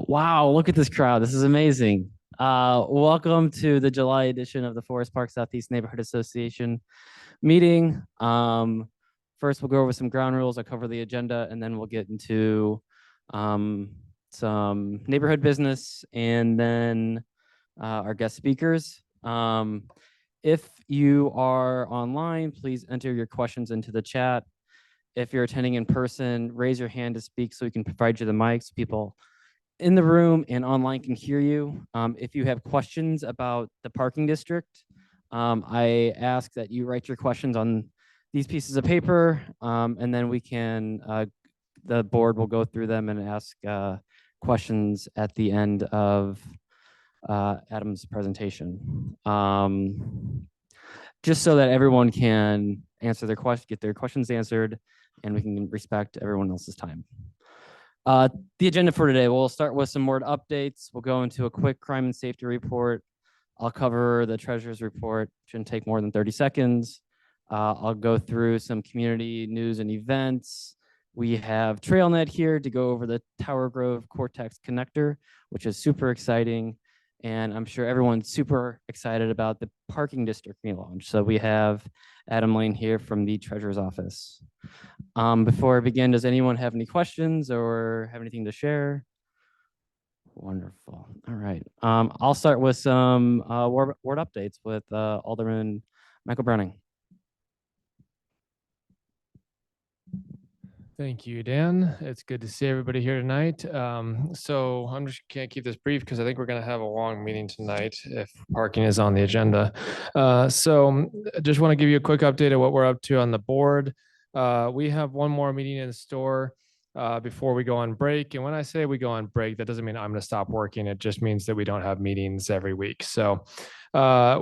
Wow, look at this crowd. This is amazing. Welcome to the July edition of the Forest Park Southeast Neighborhood Association meeting. First, we'll go over some ground rules. I'll cover the agenda, and then we'll get into some neighborhood business and then our guest speakers. If you are online, please enter your questions into the chat. If you're attending in person, raise your hand to speak so we can provide you the mic so people in the room and online can hear you. If you have questions about the parking district, I ask that you write your questions on these pieces of paper, and then we can, the board will go through them and ask questions at the end of Adam's presentation. Just so that everyone can answer their question, get their questions answered, and we can respect everyone else's time. The agenda for today, we'll start with some more updates. We'll go into a quick crime and safety report. I'll cover the treasurer's report, shouldn't take more than 30 seconds. I'll go through some community news and events. We have Trailnet here to go over the Tower Grove-Cortex connector, which is super exciting. And I'm sure everyone's super excited about the parking district relaunch. So we have Adam Layne here from the treasurer's office. Before I begin, does anyone have any questions or have anything to share? Wonderful. All right. I'll start with some ward updates with Alderman Michael Browning. Thank you, Dan. It's good to see everybody here tonight. So I'm just can't keep this brief because I think we're going to have a long meeting tonight if parking is on the agenda. So I just want to give you a quick update of what we're up to on the board. We have one more meeting in store before we go on break. And when I say we go on break, that doesn't mean I'm going to stop working. It just means that we don't have meetings every week. So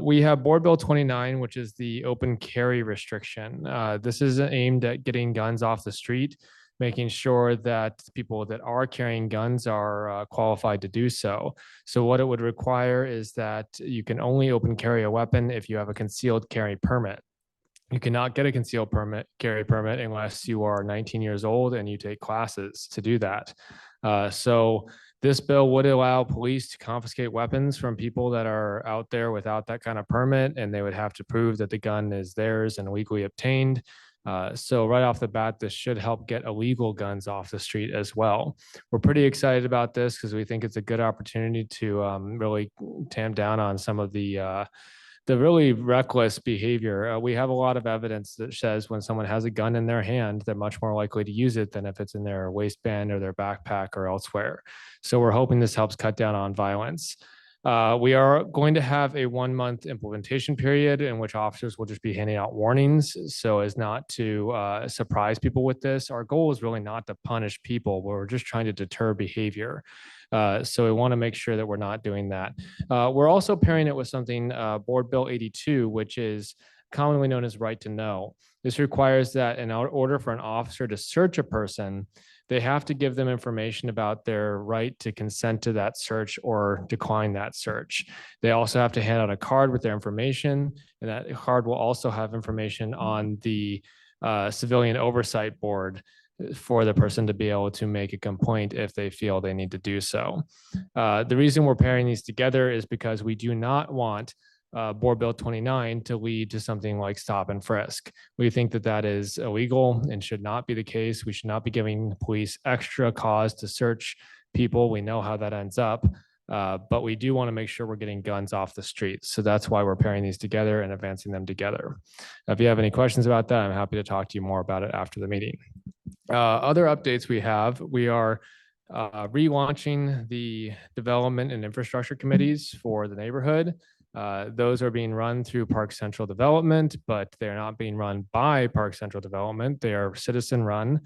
we have Board Bill 29, which is the open carry restriction. This is aimed at getting guns off the street, making sure that people that are carrying guns are qualified to do so. So what it would require is that you can only open carry a weapon if you have a concealed carry permit. You cannot get a concealed carry permit unless you are 19 years old and you take classes to do that. So this bill would allow police to confiscate weapons from people that are out there without that kind of permit, and they would have to prove that the gun is theirs and legally obtained. So right off the bat, this should help get illegal guns off the street as well. We're pretty excited about this because we think it's a good opportunity to really tamp down on some of the really reckless behavior. We have a lot of evidence that says when someone has a gun in their hand, they're much more likely to use it than if it's in their waistband or their backpack or elsewhere. So we're hoping this helps cut down on violence. We are going to have a 1-month implementation period in which officers will just be handing out warnings so as not to surprise people with this. Our goal is really not to punish people, but we're just trying to deter behavior. So we want to make sure that we're not doing that. We're also pairing it with something, Board Bill 82, which is commonly known as right to know. This requires that in order for an officer to search a person, they have to give them information about their right to consent to that search or decline that search. They also have to hand out a card with their information, and that card will also have information on the civilian oversight board for the person to be able to make a complaint if they feel they need to do so. The reason we're pairing these together is because we do not want Board Bill 29 to lead to something like stop and frisk. We think that that is illegal and should not be the case. We should not be giving police extra cause to search people. We know how that ends up, but we do want to make sure we're getting guns off the streets. So that's why we're pairing these together and advancing them together. If you have any questions about that, I'm happy to talk to you more about it after the meeting. Other updates we are relaunching the development and infrastructure committees for the neighborhood. Those are being run through Park Central Development, but they're not being run by Park Central Development. They are citizen run.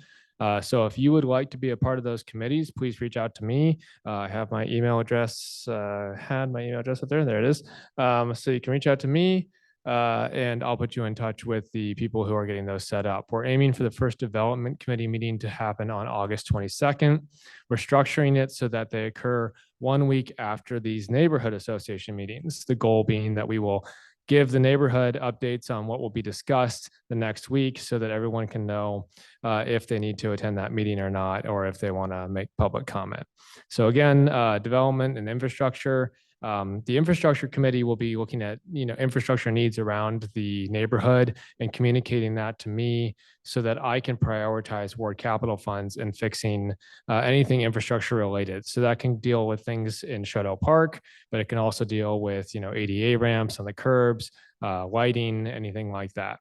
So if you would like to be a part of those committees, please reach out to me. I have my email address, had my email address up there. There it is. So you can reach out to me. And I'll put you in touch with the people who are getting those set up. We're aiming for the first development committee meeting to happen on August 22nd. We're structuring it so that they occur 1 week after these neighborhood association meetings. The goal being that we will give the neighborhood updates on what will be discussed the next week so that everyone can know if they need to attend that meeting or not, or if they want to make public comment. So again, development and infrastructure. The infrastructure committee will be looking at, infrastructure needs around the neighborhood and communicating that to me so that I can prioritize ward capital funds and fixing anything infrastructure related. So that can deal with things in Shadow Park, but it can also deal with, ADA ramps on the curbs, lighting, anything like that.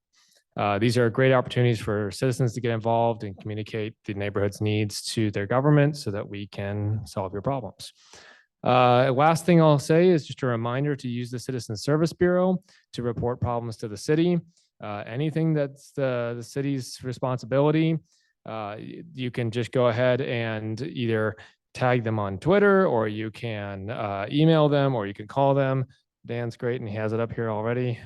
These are great opportunities for citizens to get involved and communicate the neighborhood's needs to their government so that we can solve your problems. Last thing I'll say is just a reminder to use the Citizen Service Bureau to report problems to the city. Anything that's the city's responsibility, you can just go ahead and either tag them on Twitter, or you can email them, or you can call them. Dan's great and he has it up here already.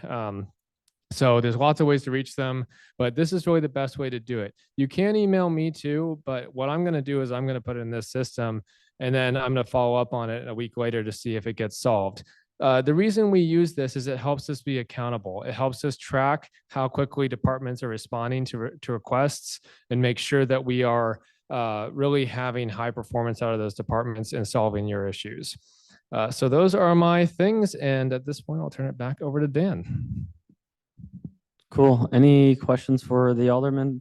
So there's lots of ways to reach them, but this is really the best way to do it. You can email me too, but what I'm going to do is I'm going to put it in this system, and then I'm going to follow up on it a week later to see if it gets solved. The reason we use this is it helps us be accountable. It helps us track how quickly departments are responding to requests and make sure that we are really having high performance out of those departments and solving your issues. So those are my things. And at this point, I'll turn it back over to Dan. Cool. Any questions for the alderman?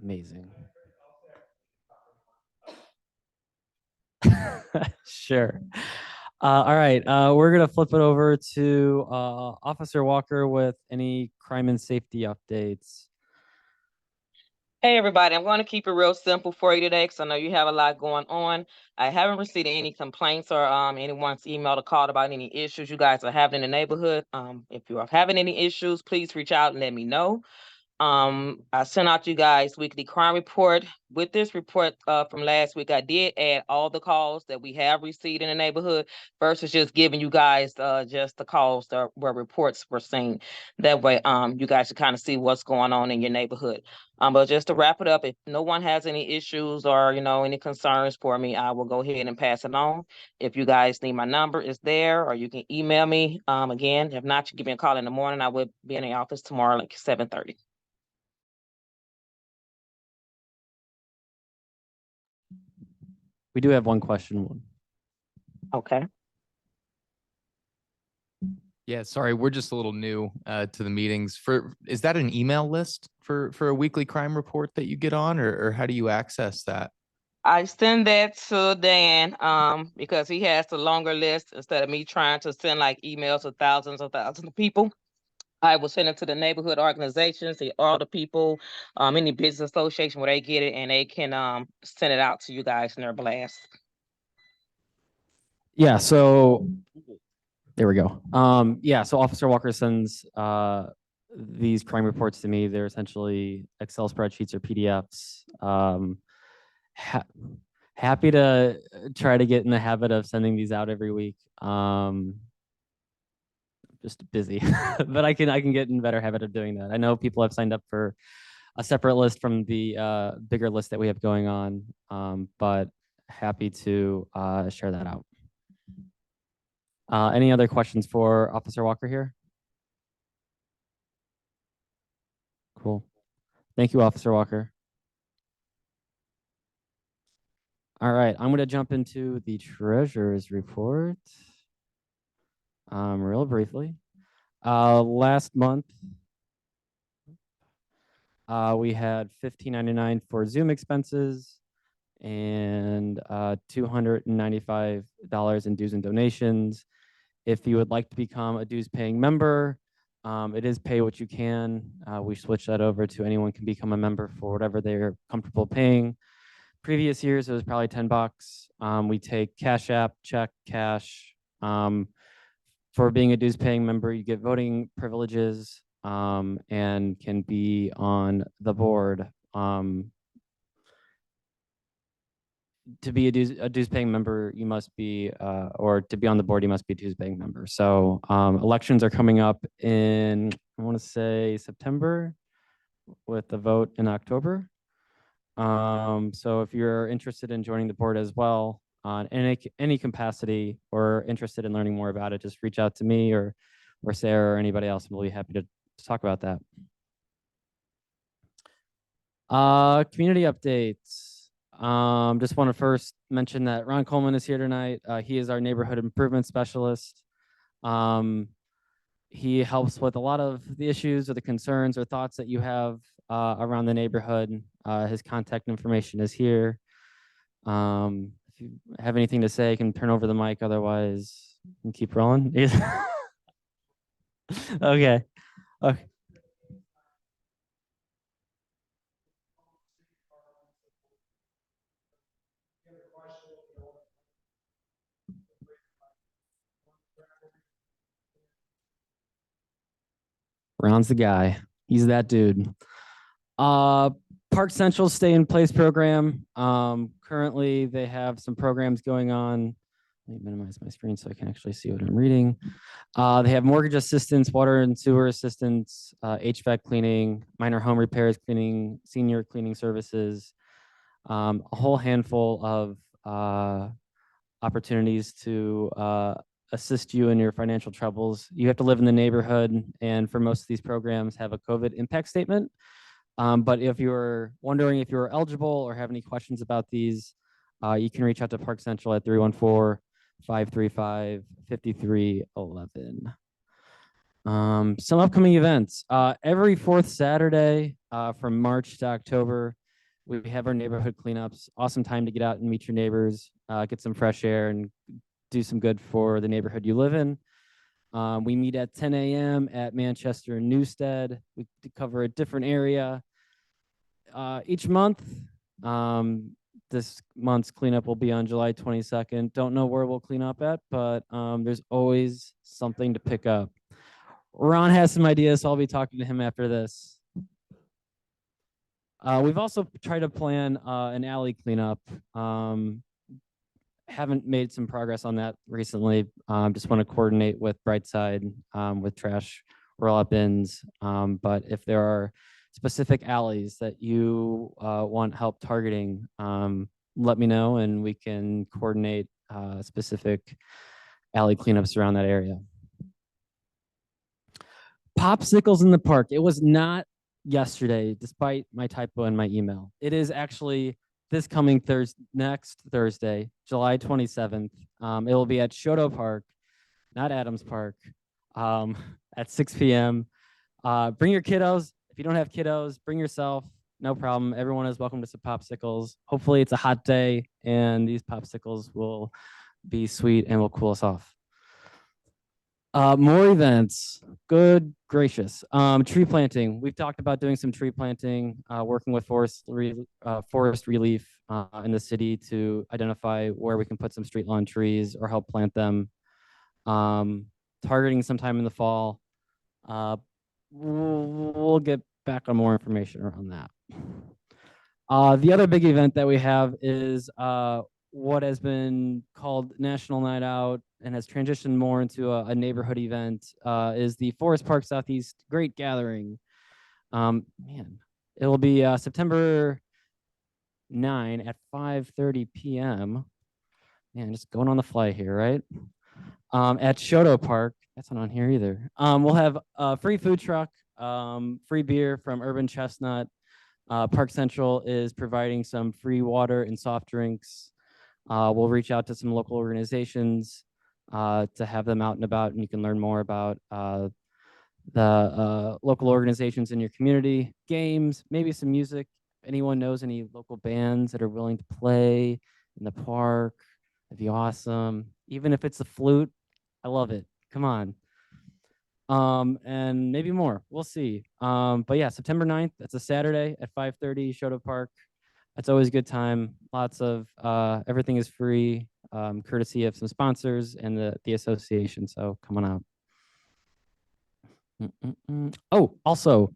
Amazing. Sure. All right. We're going to flip it over to Officer Walker with any crime and safety updates. Hey, everybody. I'm going to keep it real simple for you today because I know you have a lot going on. I haven't received any complaints or anyone's emailed or called about any issues you guys are having in the neighborhood. If you are having any issues, please reach out and let me know. I sent out you guys weekly crime report. With this report from last week, I did add all the calls that we have received in the neighborhood versus just giving you guys just the calls that where reports were seen. That way, you guys can kind of see what's going on in your neighborhood. But just to wrap it up, if no one has any issues or any concerns for me, I will go ahead and pass it on. If you guys need my number, it's there, or you can email me. Again, if not, you give me a call in the morning. I will be in the office tomorrow, like 7:30. We do have one question. Okay. Yeah, sorry, we're just a little new to the meetings. Is that an email list for a weekly crime report that you get on, or how do you access that? I send that to Dan because he has the longer list instead of me trying to send like emails to thousands of people. I will send it to the neighborhood organizations, all the people, any business association where they get it, and they can send it out to you guys in their blast. Yeah, so there we go. Yeah, so Officer Walker sends these crime reports to me. They're essentially Excel spreadsheets or PDFs. Happy to try to get in the habit of sending these out every week. Just busy, but I can get in a better habit of doing that. I know people have signed up for a separate list from the bigger list that we have going on, but happy to share that out. Any other questions for Officer Walker here? Cool. Thank you, Officer Walker. All right, I'm going to jump into the treasurer's report real briefly. Last month, we had $15.99 for Zoom expenses and $295 in dues and donations. If you would like to become a dues paying member, it is pay what you can. We switched that over to anyone can become a member for whatever they're comfortable paying. Previous years, it was probably $10. We take Cash App, check, cash. For being a dues paying member, you get voting privileges and can be on the board. To be a dues paying member, you must be, or to be on the board, you must be a dues paying member. So elections are coming up in, I want to say September, with the vote in October. So if you're interested in joining the board as well, on any capacity or interested in learning more about it, just reach out to me or Sarah or anybody else, and we'll be happy to talk about that. Community updates. Just want to first mention that Ron Coleman is here tonight. He is our neighborhood improvement specialist. He helps with a lot of the issues or the concerns or thoughts that you have around the neighborhood. His contact information is here. If you have anything to say, you can turn over the mic. Otherwise, you can keep rolling. Okay. Okay. Ron's the guy. He's that dude. Park Central Stay in Place program. Currently, they have some programs going on. Let me minimize my screen so I can actually see what I'm reading. They have mortgage assistance, water and sewer assistance, HVAC cleaning, minor home repairs cleaning, senior cleaning services, a whole handful of opportunities to assist you in your financial troubles. You have to live in the neighborhood, and for most of these programs have a COVID impact statement. But if you're wondering if you're eligible or have any questions about these, you can reach out to Park Central at 314-535-5311. Some upcoming events. Every fourth Saturday from March to October, we have our neighborhood cleanups. Awesome time to get out and meet your neighbors, get some fresh air, and do some good for the neighborhood you live in. We meet at 10 a.m. at Manchester and Newstead. We cover a different area each month. This month's cleanup will be on July 22nd. Don't know where we'll clean up at, but there's always something to pick up. Ron has some ideas, so I'll be talking to him after this. We've also tried to plan an alley cleanup. Haven't made some progress on that recently. Just want to coordinate with Brightside with trash roll-up bins. But if there are specific alleys that you want help targeting, let me know and we can coordinate specific alley cleanups around that area. Popsicles in the park. It was not yesterday, despite my typo in my email. It is actually this coming next Thursday, July 27th. It will be at Shoto Park, not Adams Park, at 6 p.m. Bring your kiddos. If you don't have kiddos, bring yourself. No problem. Everyone is welcome to some popsicles. Hopefully it's a hot day and these popsicles will be sweet and will cool us off. More events. Good gracious. Tree planting. We've talked about doing some tree planting, working with forest relief in the city to identify where we can put some street lawn trees or help plant them. Targeting sometime in the fall. We'll get back on more information around that. The other big event that we have is what has been called National Night Out and has transitioned more into a neighborhood event, is the Forest Park Southeast Great Gathering. Man, it will be September 9 at 5:30 p.m. Man, just going on the fly here, right? At Shoto Park. That's not on here either. We'll have a free food truck, free beer from Urban Chestnut. Park Central is providing some free water and soft drinks. We'll reach out to some local organizations to have them out and about, and you can learn more about the local organizations in your community, games, maybe some music. If anyone knows any local bands that are willing to play in the park, that'd be awesome. Even if it's a flute, I love it. Come on. And maybe more. We'll see. But yeah, September 9th, that's a Saturday at 5:30, Shoto Park. That's always a good time. Lots of everything is free, courtesy of some sponsors and the association. So come on out. Oh, also,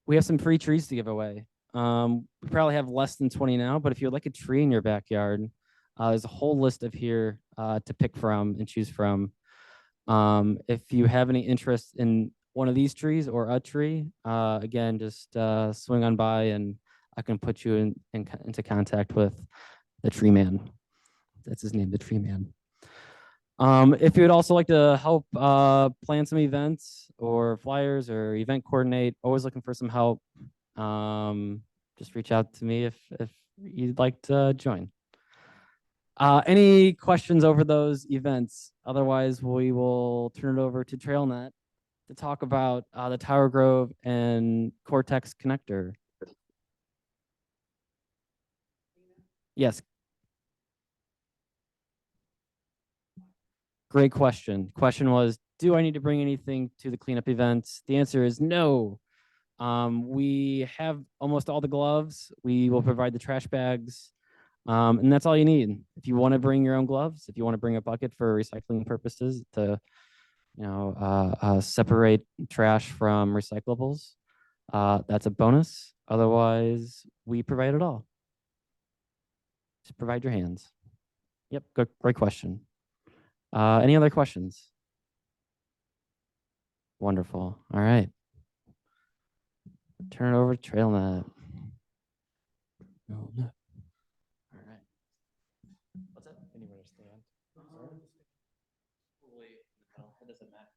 we have some free trees to give away. We probably have less than 20 now, but if you'd like a tree in your backyard, there's a whole list of here to pick from and choose from. If you have any interest in one of these trees or a tree, again, just swing on by and I can put you into contact with the tree man. That's his name, the tree man. If you would also like to help plan some events or flyers or event coordinate, always looking for some help. Just reach out to me if you'd like to join. Any questions over those events? Otherwise, we will turn it over to Trailnet to talk about the Tower Grove and Cortex connector. Yes. Great question. Question was, do I need to bring anything to the cleanup events? The answer is no. We have almost all the gloves. We will provide the trash bags. And that's all you need. If you want to bring your own gloves, if you want to bring a bucket for recycling purposes to, separate trash from recyclables, that's a bonus. Otherwise, we provide it all. Just provide your hands. Yep, good, great question. Any other questions? Wonderful. All right. Turn it over to Trailnet. All right. What's that? Anywhere to stand?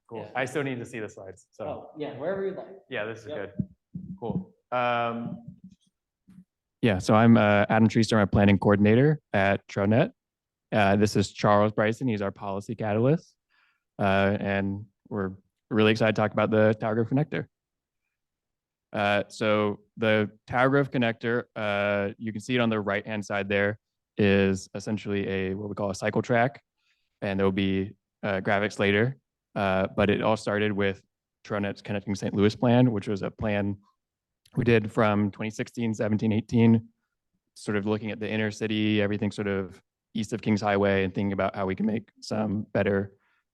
Cool. Yeah. I still need to see the slides. So Oh, yeah, wherever you'd like. yeah, this is Yep. good. Cool. Yeah, so I'm Adam Treester, I'm a planning coordinator at Trailnet. This is Charles Bryson. He's our policy catalyst. And we're really excited to talk about the Tower Grove connector. So the Tower Grove connector, you can see it on the right-hand side there, is essentially what we call a cycle track. And there will be graphics later. But it all started with Trailnet's Connecting St. Louis plan, which was a plan we did from 2016, 17, 18, sort of looking at the inner city, everything sort of east of Kings Highway, and thinking about how we can make some better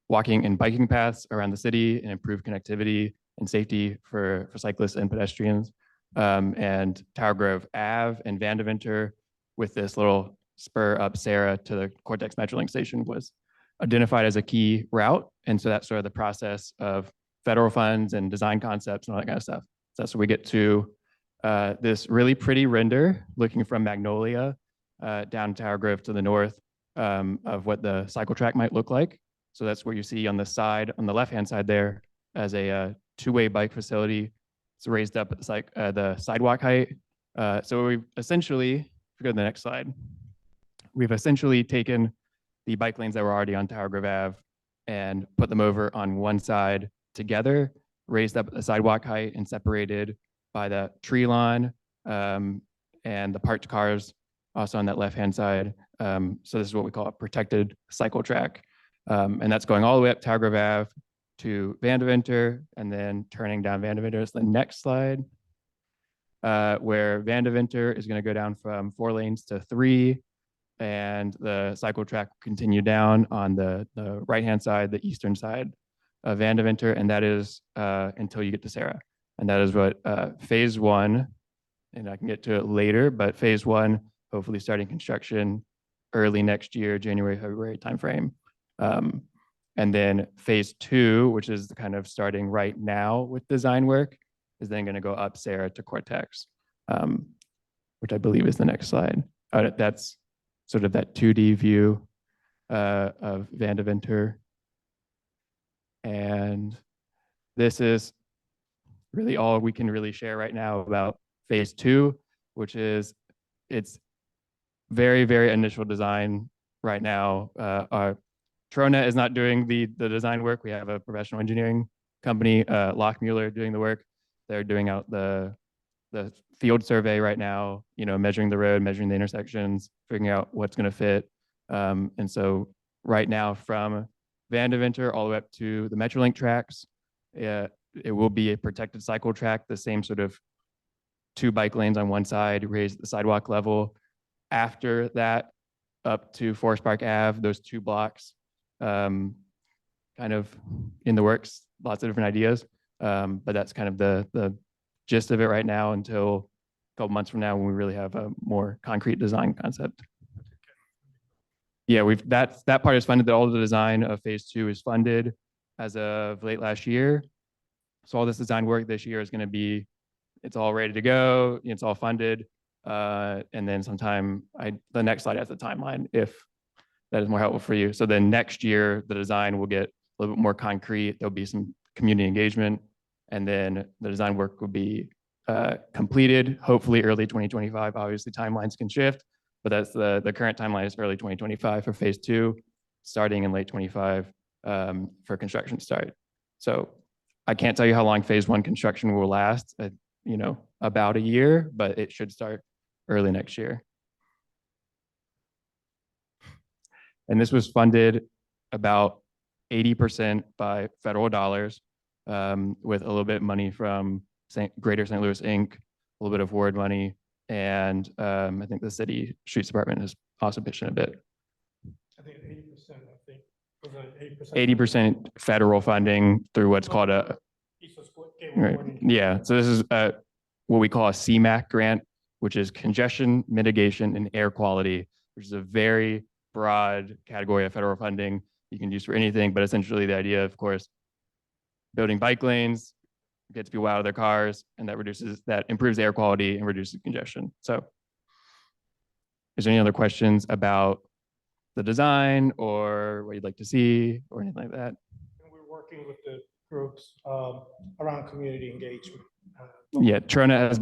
walking and biking paths around the city and improve connectivity and safety for cyclists and pedestrians. And Tower Grove Ave and Vandeventer, with this little spur up Sarah to the Cortex Metrolink station, was identified as a key route. And so that's sort of the process of federal funds and design concepts and all that kind of stuff. So that's where we get to this really pretty render looking from Magnolia down Tower Grove to the north of what the cycle track might look like. So that's what you see on the side, on the left-hand side there, as a two-way bike facility. It's raised up at the sidewalk height. So we've essentially, if we go to the next slide, we've essentially taken the bike lanes that were already on Tower Grove Ave and put them over on one side together, raised up at the sidewalk height and separated by the tree lawn and the parked cars also on that left-hand side. So this is what we call a protected cycle track. And that's going all the way up Tower Grove Ave to Vandeventer and then turning down Vandeventer. It's the next slide, where Vandeventer is going to go down from 4 lanes to 3, and the cycle track will continue down on the right-hand side, the eastern side of Vandeventer, and that is until you get to Sarah. And that is what phase 1, and I can get to it later, but phase 1, hopefully starting construction early next year, January, February timeframe. And then phase 2, which is kind of starting right now with design work, is then going to go up Sarah to Cortex, which I believe is the next slide. That's sort of that 2D view of Vandeventer. And this is really all we can really share right now about phase 2, which is it's very, very initial design right now. Our Trailnet is not doing the design work. We have a professional engineering company, Lockmuller, doing the work. They're doing out the field survey right now, measuring the road, measuring the intersections, figuring out what's going to fit. And so right now from Vandeventer all the way up to the Metrolink tracks, it will be a protected cycle track, the same sort of 2 bike lanes on one side, raised the sidewalk level. After that, up to Forest Park Ave, those 2 blocks, kind of in the works, lots of different ideas. But that's kind of the gist of it right now until a couple months from now when we really have a more concrete design concept. Yeah, that part is funded. All the design of phase 2 is funded as of late last year. So all this design work this year is going to be, it's all ready to go. It's all funded. And then sometime the next slide has the timeline if that is more helpful for you. So then next year, the design will get a little bit more concrete. There'll be some community engagement, and then the design work will be completed, hopefully early 2025. Obviously, timelines can shift, but that's the current timeline is early 2025 for phase 2, starting in late 25 for construction start. So I can't tell you how long phase 1 construction will last, about a year, but it should start early next year. And this was funded about 80% by federal dollars, with a little bit of money from Greater St. Louis Inc., a little bit of ward money, and I think the city streets department has also pitched in a bit. I think 80%, was it 80%? 80% federal funding through what's called a, right. Yeah, so this is what we call a CMAQ grant, which is congestion mitigation and air quality, which is a very broad category of federal funding you can use for anything, but essentially the idea, of course, building bike lanes gets people out of their cars, and that improves air quality and reduces congestion. So is there any other questions about the design or what you'd like to see or anything like that? And we're working with the groups around community engagement. Yeah, Trailnet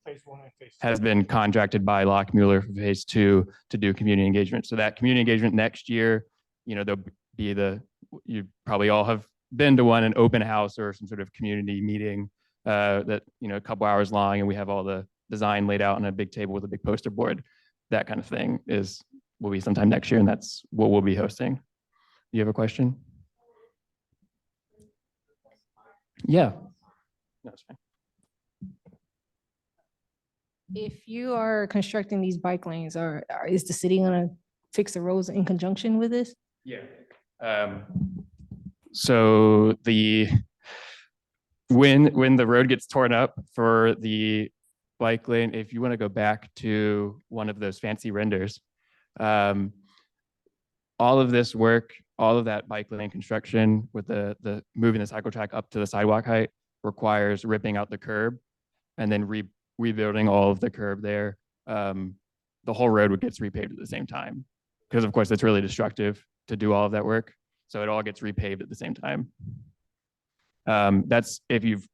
phase 1 and phase 2. has been contracted by Lockmuller for phase 2 to do community engagement. So that community engagement next year, there'll be you probably all have been to an open house or some sort of community meeting that, a couple hours long, and we have all the design laid out on a big table with a big poster board. That kind of thing will be sometime next year, and that's what we'll be hosting. You have a question? Yeah. No, it's fine. If you are constructing these bike lanes, is the city gonna fix the roads in conjunction with this? Yeah. So when the road gets torn up for the bike lane, if you want to go back to one of those fancy renders, all of this work, all of that bike lane construction with the moving the cycle track up to the sidewalk height requires ripping out the curb and then rebuilding all of the curb there. The whole road gets repaved at the same time because, of course, it's really destructive to do all of that work. So it all gets repaved at the same time. That's if you've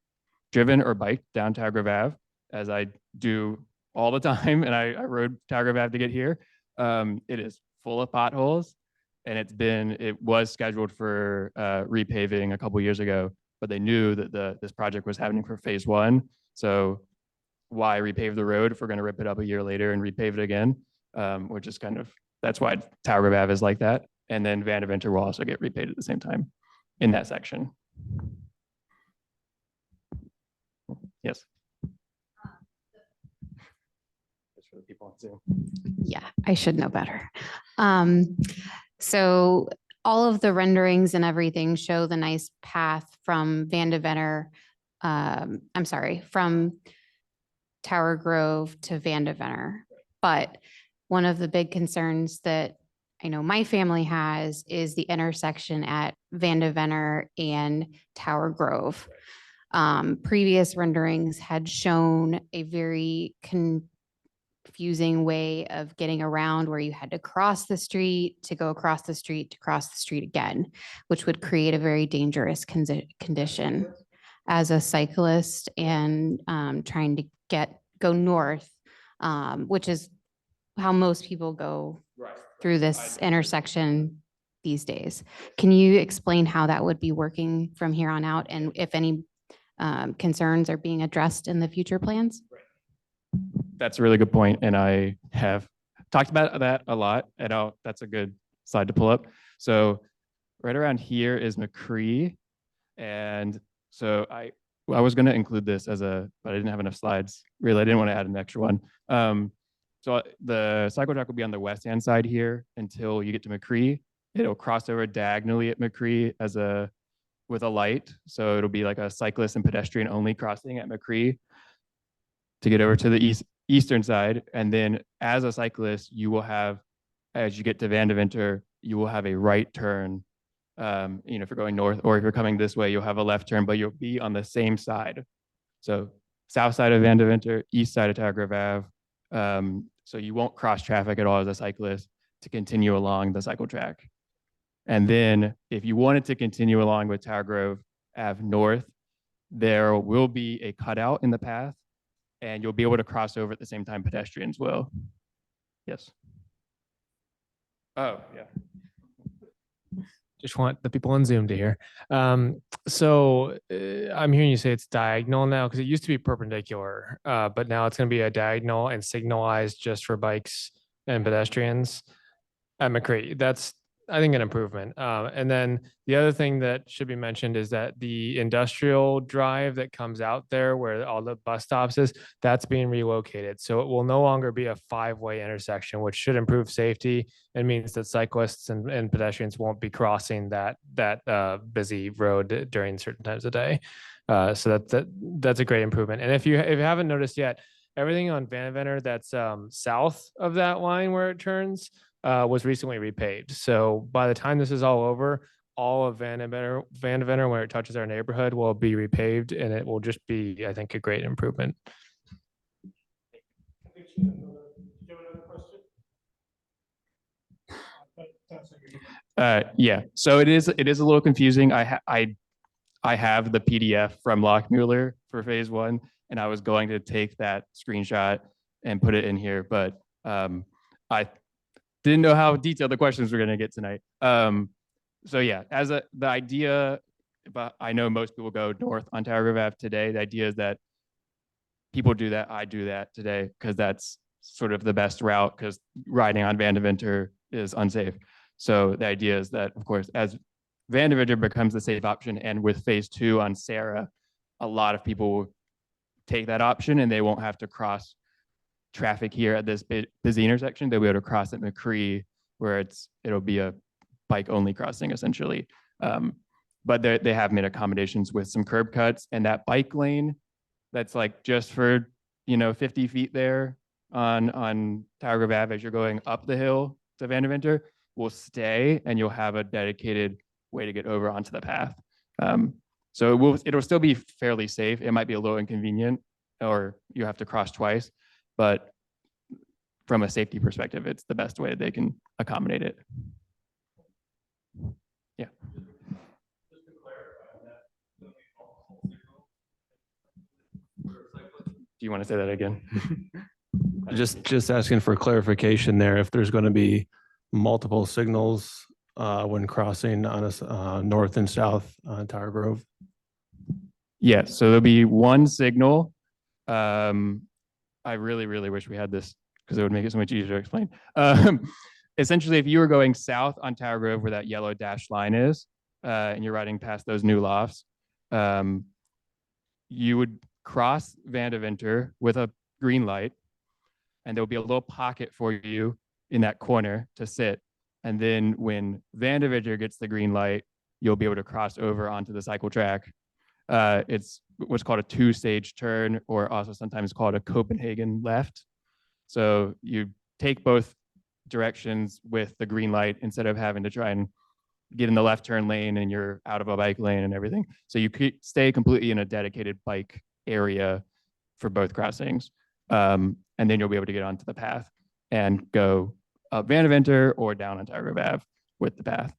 driven or biked down Tower Grove Ave, as I do all the time, and I rode Tower Grove Ave to get here. It is full of potholes, and it was scheduled for repaving a couple years ago, but they knew that this project was happening for phase 1. So why repave the road if we're going to rip it up a year later and repave it again? Which is that's why Tower Grove Ave is like that. And then Vandeventer will also get repaved at the same time in that section. Yes. Just for the people on Zoom. Yeah, I should know better. So all of the renderings and everything show the nice path from Vandeventer, from Tower Grove to Vandeventer. But one of the big concerns that I know my family has is the intersection at Vandeventer and Tower Grove. Previous renderings had shown a very confusing way of getting around where you had to cross the street to go across the street to cross the street again, which would create a very dangerous condition as a cyclist and trying to go north, which is how most people go through this intersection these days. Can you explain how that would be working from here on out and if any concerns are being addressed in the future plans? That's a really good point, and I have talked about that a lot, and that's a good slide to pull up. So right around here is McCree, and so I was going to include this but I didn't have enough slides. Really, I didn't want to add an extra one. So the cycle track will be on the west-hand side here until you get to McCree. It'll cross over diagonally at McCree with a light. So it'll be like a cyclist and pedestrian only crossing at McCree to get over to the eastern side. And then as a cyclist, you will have, as you get to Vandeventer, you will have a right turn. If you're going north, or if you're coming this way, you'll have a left turn, but you'll be on the same side. So south side of Vandeventer, east side of Tower Grove Ave, So you won't cross traffic at all as a cyclist to continue along the cycle track. And then if you wanted to continue along with Tower Grove Ave North, there will be a cutout in the path and you'll be able to cross over at the same time pedestrians will. Yes. Oh, yeah. Just want the people on Zoom to hear. So I'm hearing you say it's diagonal now because it used to be perpendicular, but now it's going to be a diagonal and signalized just for bikes and pedestrians at McCree. That's, I think, an improvement. And then the other thing that should be mentioned is that the industrial drive that comes out there where all the bus stops is, that's being relocated. So it will no longer be a 5-way intersection, which should improve safety and means that cyclists and pedestrians won't be crossing that busy road during certain times of day. So that's a great improvement. And if you haven't noticed yet, everything on Vandeventer that's south of that line where it turns was recently repaved. So by the time this is all over, all of Vandeventer, where it touches our neighborhood, will be repaved, and it will just be, I think, a great improvement. Yeah. So it is a little confusing. I have the PDF from Lockmuller for phase 1, and I was going to take that screenshot and put it in here, but I didn't know how detailed the questions were going to get tonight. So yeah, the idea, but I know most people go north on Tower Grove Ave today. The idea is that people do that. I do that today because that's sort of the best route because riding on Vandeventer is unsafe. So the idea is that, of course, as Vandeventer becomes the safe option, and with phase 2 on Sarah, a lot of people will take that option and they won't have to cross traffic here at this busy intersection. They'll be able to cross at McCree, where it'll be a bike only crossing essentially. But they have made accommodations with some curb cuts, and that bike lane that's like just for 50 feet there on Tower Grove Ave as you're going up the hill to Vandeventer will stay, and you'll have a dedicated way to get over onto the path. So it'll still be fairly safe. It might be a little inconvenient, or you have to cross twice, but from a safety perspective, it's the best way they can accommodate it. Yeah. Do you want to say that again? Just asking for clarification there, if there's going to be multiple signals when crossing on a north and south on Tower Grove? Yes, so there'll be one signal. I really, really wish we had this because it would make it so much easier to explain. Essentially, if you were going south on Tower Grove where that yellow dashed line is, and you're riding past those new lofts, you would cross Vandeventer with a green light, and there'll be a little pocket for you in that corner to sit. And then when Vandeventer gets the green light, you'll be able to cross over onto the cycle track. It's what's called a 2-stage turn, or also sometimes called a Copenhagen left. So you take both directions with the green light instead of having to try and get in the left turn lane and you're out of a bike lane and everything. So you could stay completely in a dedicated bike area for both crossings. And then you'll be able to get onto the path and go up Vandeventer or down on Tower Grove Ave with the path.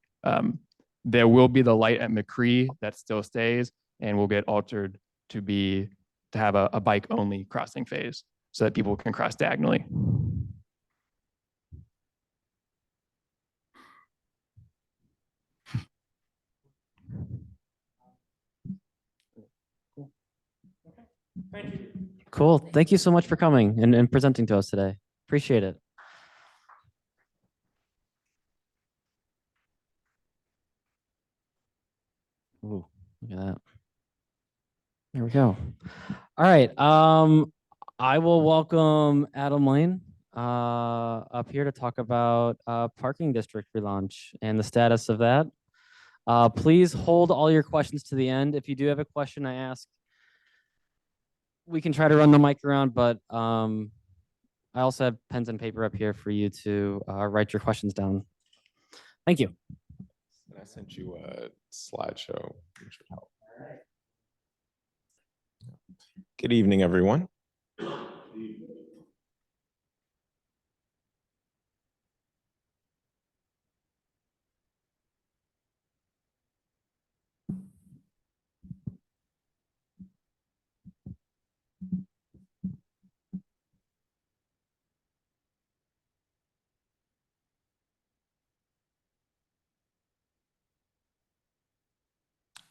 There will be the light at McCree that still stays and will get altered to have a bike only crossing phase so that people can cross diagonally. Thank you. Cool. Thank you so much for coming and presenting to us today. Appreciate it. Ooh, look at that. There we go. All right. I will welcome Adam Layne up here to talk about parking district relaunch and the status of that. Please hold all your questions to the end. If you do have a question I ask, we can try to run the mic around, but I also have pens and paper up here for you to write your questions down. Thank you. And I sent you a slideshow, which would help. Good evening, everyone.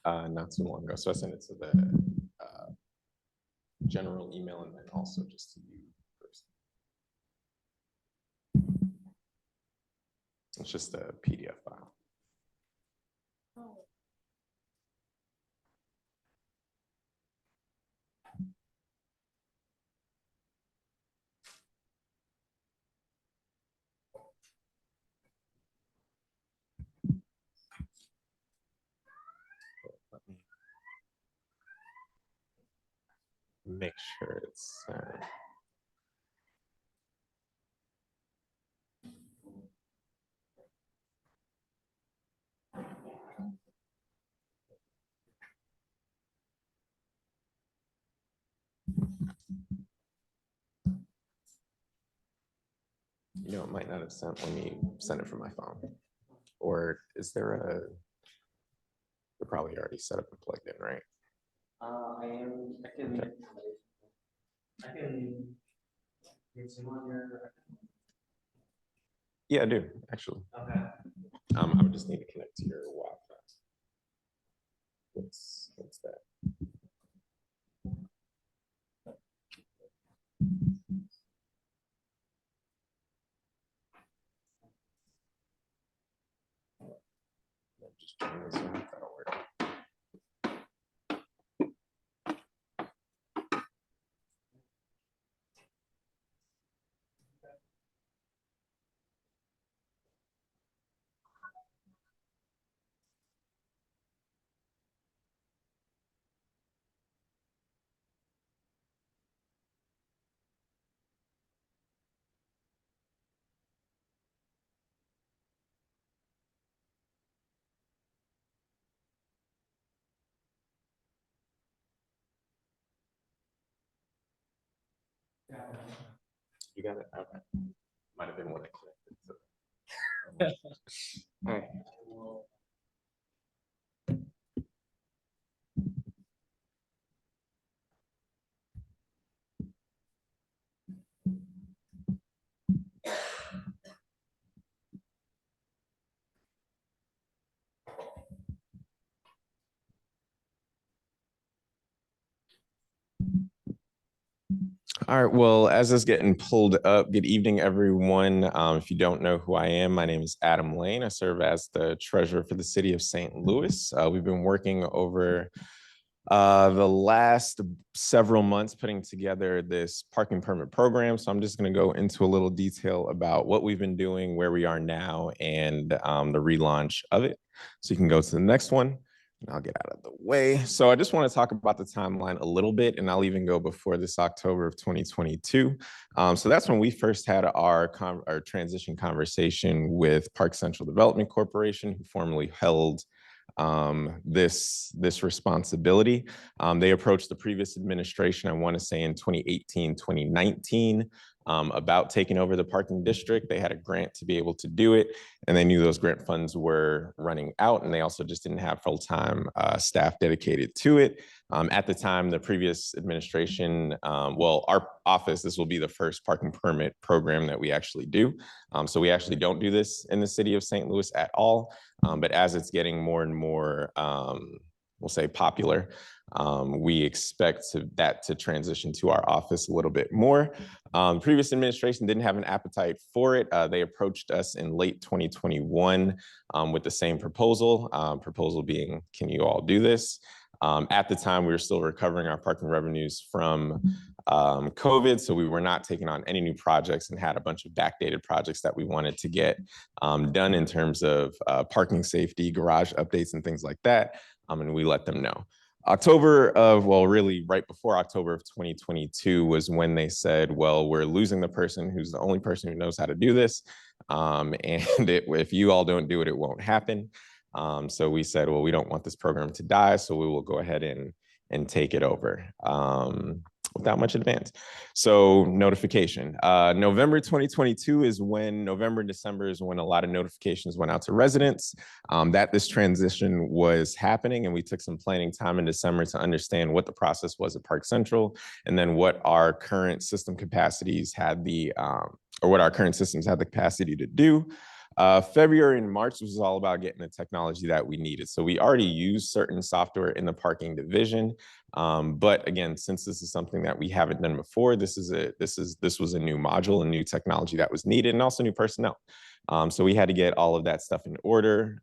Not too long ago. So I sent it to the general email and then also just to you first. It's just a PDF file. Let me make sure it's it might not have sent. Let me send it from my phone. Or is there a, they're probably already set up and plugged in, right? I can use him on your. Yeah, I do, actually. Okay. I would just need to connect to your Wi-Fi. What's that? Just join this one, that'll work. You got it? Okay. Might have been when I connected. All right. All right, well, as it's getting pulled up, good evening, everyone. If you don't know who I am, my name is Adam Layne. I serve as the treasurer for the city of St. Louis. We've been working over the last several months putting together this parking permit program. So I'm just going to go into a little detail about what we've been doing, where we are now, and the relaunch of it. So you can go to the next one. I'll get out of the way. So I just want to talk about the timeline a little bit, and I'll even go before this October of 2022. So that's when we first had our transition conversation with Park Central Development Corporation, who formerly held this responsibility. They approached the previous administration, I want to say in 2018, 2019, about taking over the parking district. They had a grant to be able to do it, and they knew those grant funds were running out, and they also just didn't have full-time staff dedicated to it. At the time, the previous administration, well, our office, this will be the first parking permit program that we actually do. So we actually don't do this in the city of St. Louis at all. But as it's getting more and more, we'll say popular, we expect that to transition to our office a little bit more. Previous administration didn't have an appetite for it. They approached us in late 2021 with the same proposal, proposal being, can you all do this? At the time, we were still recovering our parking revenues from COVID, so we were not taking on any new projects and had a bunch of backdated projects that we wanted to get done in terms of parking safety, garage updates, and things like that, and we let them know. October of, well, really right before October of 2022 was when they said, well, we're losing the person who's the only person who knows how to do this, and if you all don't do it, it won't happen. So we said, well, we don't want this program to die, so we will go ahead and take it over without much advance. So notification. November 2022 is when, November and December is when a lot of notifications went out to residents that this transition was happening, and we took some planning time in December to understand what the process was at Park Central, and then what our current system capacities had the, or what our current systems had the capacity to do. February and March was all about getting the technology that we needed. So we already use certain software in the parking division. But again, since this is something that we haven't done before, this was a new module, a new technology that was needed, and also new personnel. So we had to get all of that stuff in order,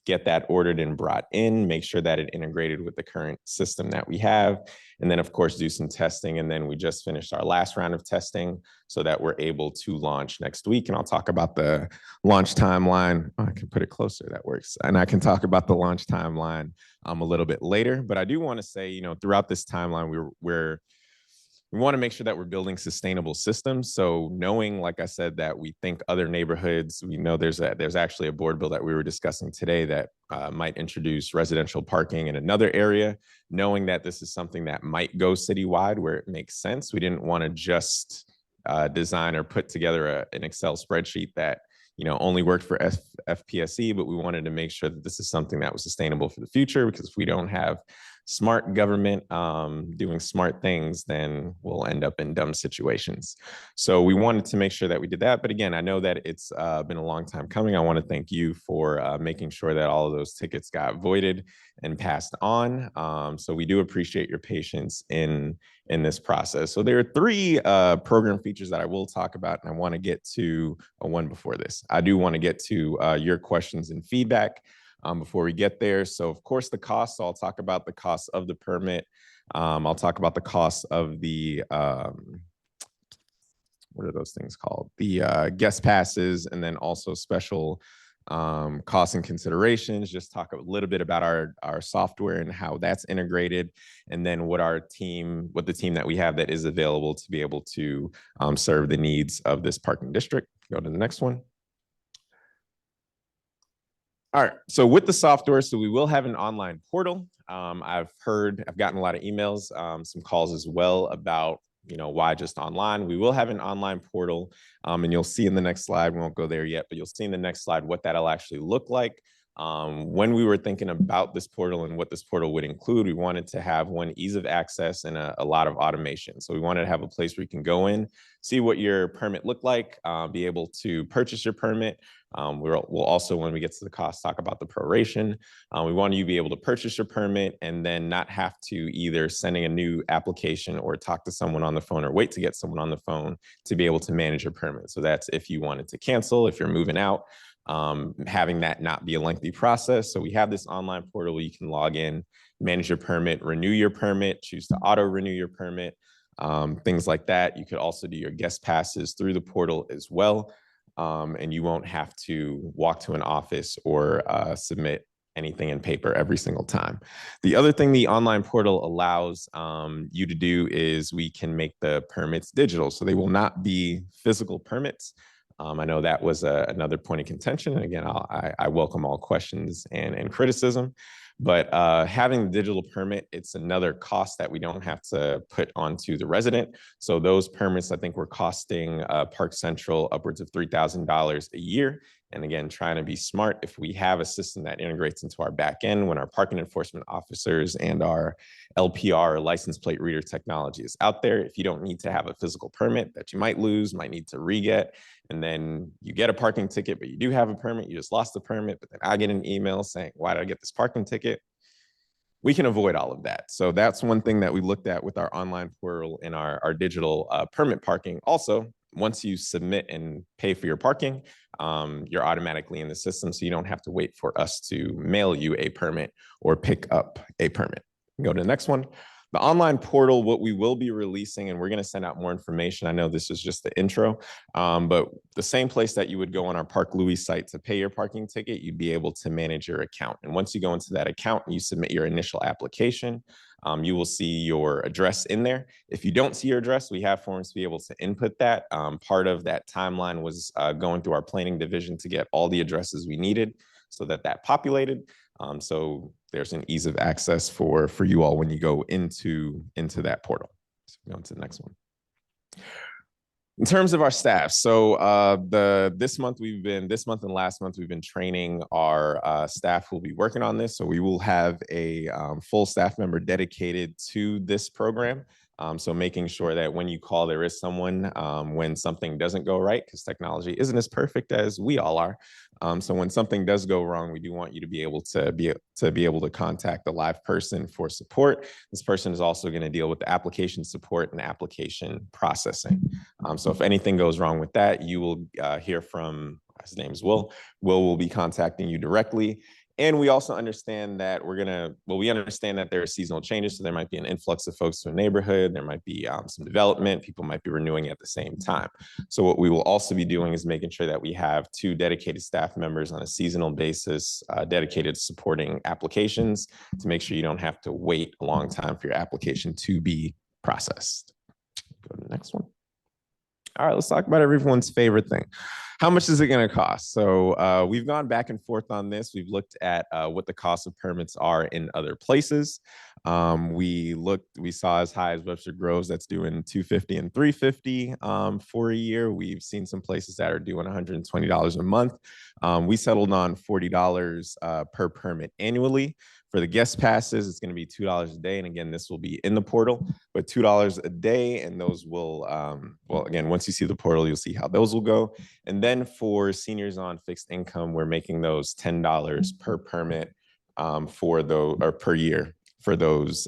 get that ordered and brought in, make sure that it integrated with the current system that we have, and then of course do some testing. And then we just finished our last round of testing so that we're able to launch next week. And I'll talk about the launch timeline. Oh, I can put it closer, that works. And I can talk about the launch timeline a little bit later. But I do want to say, you know, throughout this timeline, we want to make sure that we're building sustainable systems. So knowing, like I said, that we think other neighborhoods, we know there's actually a board bill that we were discussing today that might introduce residential parking in another area, knowing that this is something that might go citywide where it makes sense. We didn't want to just design or put together an Excel spreadsheet that, you know, only worked for FPSE, but we wanted to make sure that this is something that was sustainable for the future, because if we don't have smart government doing smart things, then we'll end up in dumb situations. So we wanted to make sure that we did that. But again, I know that it's been a long time coming. I want to thank you for making sure that all of those tickets got voided and passed on. So we do appreciate your patience in this process. So there are 3 program features that I will talk about, and I want to get to one before this. I do want to get to your questions and feedback before we get there. So of course the cost, so I'll talk about the cost of the permit. I'll talk about the cost of the, what are those things called? The guest passes, and then also special costs and considerations. Just talk a little bit about our software and how that's integrated, and then what the team that we have that is available to be able to serve the needs of this parking district. Go to the next one. All right, so with the software, so we will have an online portal. I've gotten a lot of emails, some calls as well about, you know, why just online. We will have an online portal, and you'll see in the next slide, we won't go there yet, but you'll see in the next slide what that'll actually look like. When we were thinking about this portal and what this portal would include, we wanted to have ease of access and a lot of automation. So we wanted to have a place where you can go in, see what your permit looked like, be able to purchase your permit. We'll also, when we get to the cost, talk about the proration. We want you to be able to purchase your permit and then not have to either sending a new application or talk to someone on the phone or wait to get someone on the phone to be able to manage your permit. So that's if you wanted to cancel, if you're moving out, having that not be a lengthy process. So we have this online portal where you can log in, manage your permit, renew your permit, choose to auto renew your permit, things like that. You could also do your guest passes through the portal as well. And you won't have to walk to an office or submit anything in paper every single time. The other thing the online portal allows you to do is we can make the permits digital. So they will not be physical permits. I know that was another point of contention. And again, I welcome all questions and criticism. But having the digital permit, it's another cost that we don't have to put onto the resident. So those permits, I think, were costing Park Central upwards of $3,000 a year. And again, trying to be smart, if we have a system that integrates into our back end when our parking enforcement officers and our LPR, or license plate reader technology, is out there, if you don't need to have a physical permit that you might lose, might need to re-get, and then you get a parking ticket, but you do have a permit, you just lost the permit, but then I get an email saying, why did I get this parking ticket? We can avoid all of that. So that's one thing that we looked at with our online portal and our digital permit parking. Also, once you submit and pay for your parking, you're automatically in the system, so you don't have to wait for us to mail you a permit or pick up a permit. Go to the next one. The online portal, what we will be releasing, and we're going to send out more information. I know this is just the intro, but the same place that you would go on our Park Louis site to pay your parking ticket, you'd be able to manage your account. And once you go into that account and you submit your initial application, you will see your address in there. If you don't see your address, we have forms to be able to input that. Part of that timeline was going through our planning division to get all the addresses we needed so that populated. So there's an ease of access for you all when you go into that portal. So go on to the next one. In terms of our staff, so this month and last month, we've been training our staff who will be working on this. So we will have a full staff member dedicated to this program. So making sure that when you call, there is someone when something doesn't go right, because technology isn't as perfect as we all are. So when something does go wrong, we do want you to be able to contact the live person for support. This person is also going to deal with the application support and application processing. So if anything goes wrong with that, you will hear from, his name is Will. Will be contacting you directly. And we also understand that we understand that there are seasonal changes. So there might be an influx of folks to a neighborhood. There might be some development. People might be renewing at the same time. So what we will also be doing is making sure that we have 2 dedicated staff members on a seasonal basis, dedicated to supporting applications, to make sure you don't have to wait a long time for your application to be processed. Go to the next one. All right, let's talk about everyone's favorite thing. How much is it going to cost? So we've gone back and forth on this. We've looked at what the cost of permits are in other places. We saw as high as Webster Groves that's doing $250 and $350 for a year. We've seen some places that are doing $120 a month. We settled on $40 per permit annually. For the guest passes, it's going to be $2 a day. And again, this will be in the portal, but $2 a day. And those will, well, again, once you see the portal, you'll see how those will go. And then for seniors on fixed income, we're making those $10 per permit per year for those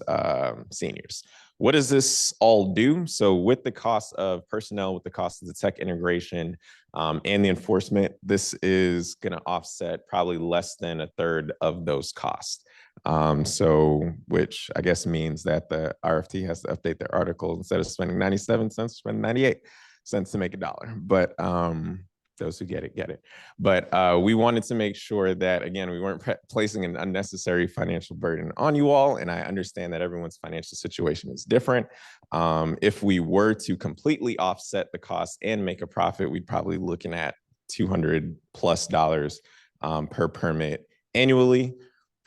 seniors. What does this all do? So with the cost of personnel, with the cost of the tech integration and the enforcement, this is going to offset probably less than a third of those costs. So which I guess means that the RFT has to update their article. Instead of spending 97 cents, spend 98 cents to make $1. But those who get it. But we wanted to make sure that, again, we weren't placing an unnecessary financial burden on you all. And I understand that everyone's financial situation is different. If we were to completely offset the cost and make a profit, we'd probably be looking at $200+ per permit annually.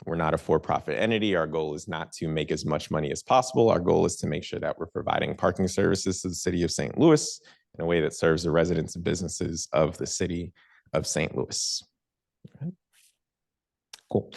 We're not a for-profit entity. Our goal is not to make as much money as possible. Our goal is to make sure that we're providing parking services to the city of St. Louis in a way that serves the residents and businesses of the city of St. Louis. Okay. Cool.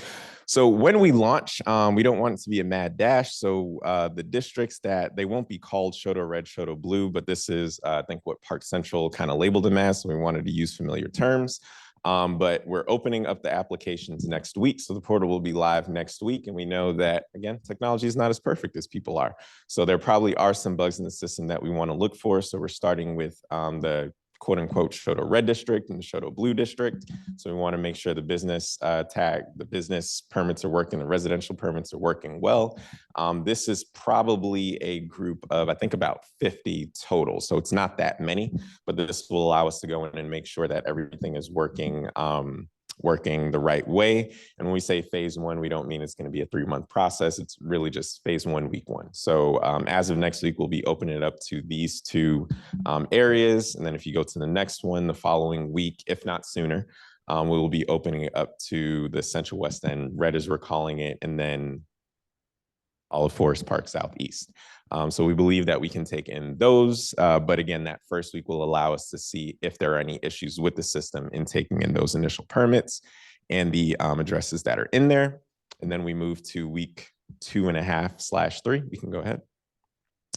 So when we launch, we don't want it to be a mad dash. So the districts they won't be called Shoto Red, Shoto Blue, but this is, I think, what Park Central kind of labeled them as. So we wanted to use familiar terms. But we're opening up the applications next week. So the portal will be live next week. And we know that, again, technology is not as perfect as people are. So there probably are some bugs in the system that we want to look for. So we're starting with the quote unquote Shoto Red district and the Shoto Blue district. So we want to make sure the business the business permits are working, the residential permits are working well. This is probably a group of, I think, about 50 total. So it's not that many, but this will allow us to go in and make sure that everything is working the right way. And when we say phase 1, we don't mean it's going to be a 3-month process. It's really just phase 1, week 1. So as of next week, we'll be opening it up to these 2 areas. And then if you go to the next one, the following week, if not sooner, we will be opening it up to the Central West End, Red as we're calling it, and then all of Forest Park Southeast. So we believe that we can take in those, but again, that first week will allow us to see if there are any issues with the system in taking in those initial permits and the addresses that are in there. And then we move to week 2.5/3. We can go ahead.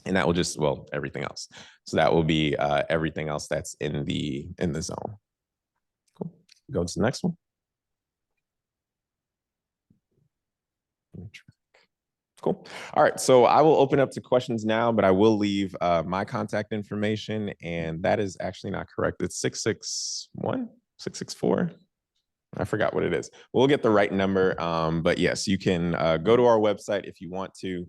And that will just, well, everything else. So that will be everything else that's in the zone. Cool. Go to the next one. Cool. All right. So I will open up to questions now, but I will leave my contact information. And that is actually not correct. It's 661, 664. I forgot what it is. We'll get the right number. But yes, you can go to our website if you want to.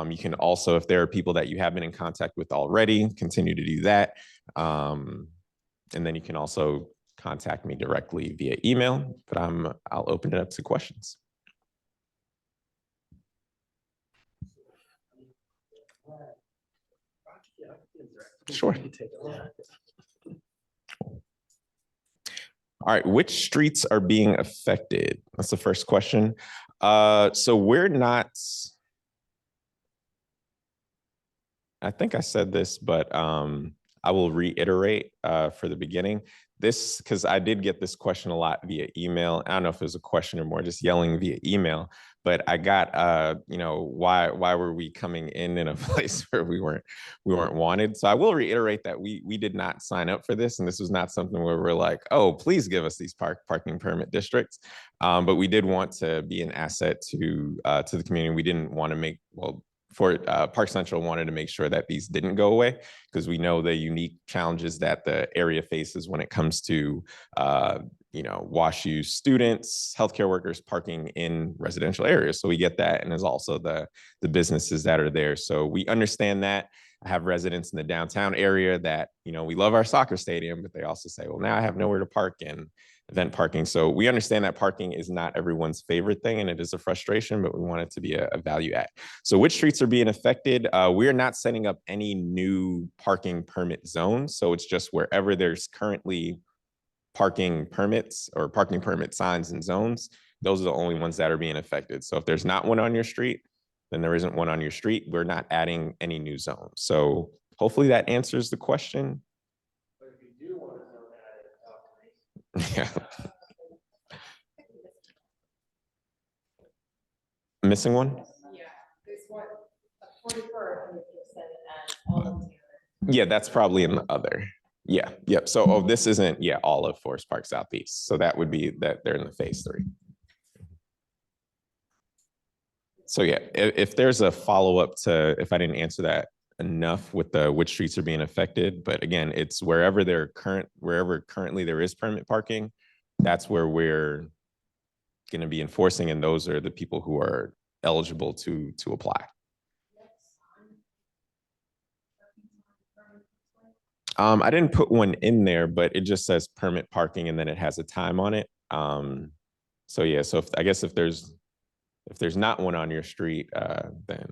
You can also, if there are people that you have been in contact with already, continue to do that. And then you can also contact me directly via email, but I'll open it up to questions. Sure. All right, which streets are being affected? That's the first question. So we're not, I think I said this, but I will reiterate for the beginning. this, because I did get this question a lot via email. I don't know if it was a question or more just yelling via email, but I got, you know, why were we coming in a place where we weren't wanted? So I will reiterate that we did not sign up for this, and this was not something where we're like, oh, please give us these parking permit districts. But we did want to be an asset to the community. We didn't want to make, well, for Park Central wanted to make sure that these didn't go away, because we know the unique challenges that the area faces when it comes to you know, WashU students, healthcare workers parking in residential areas. So we get that, and there's also the businesses that are there. So we understand that. I have residents in the downtown area that, you know, we love our soccer stadium, but they also say, well, now I have nowhere to park in event parking. So we understand that parking is not everyone's favorite thing, and it is a frustration, but we want it to be a value add. So which streets are being affected? We're not setting up any new parking permit zones. So it's just wherever there's currently parking permits or parking permit signs and zones, those are the only ones that are being affected. So if there's not one on your street, then there isn't one on your street. We're not adding any new zones. So hopefully that answers the question. But if you do want to zone that, Yeah. Missing one? Yeah, this one, 44, all of Yeah, that's probably in the other. Yeah, yep. So, oh, this isn't, yeah, all of Forest Park Southeast. So that would be that they're in the phase 3. So yeah, if there's a follow-up to, if I didn't answer that enough with the which streets are being affected, but again, it's wherever currently there is permit parking, that's where we're going to be enforcing, and those are the people who are eligible to apply. I didn't put one in there, but it just says permit parking, and then it has a time on it. So yeah, so I guess if there's not one on your street, then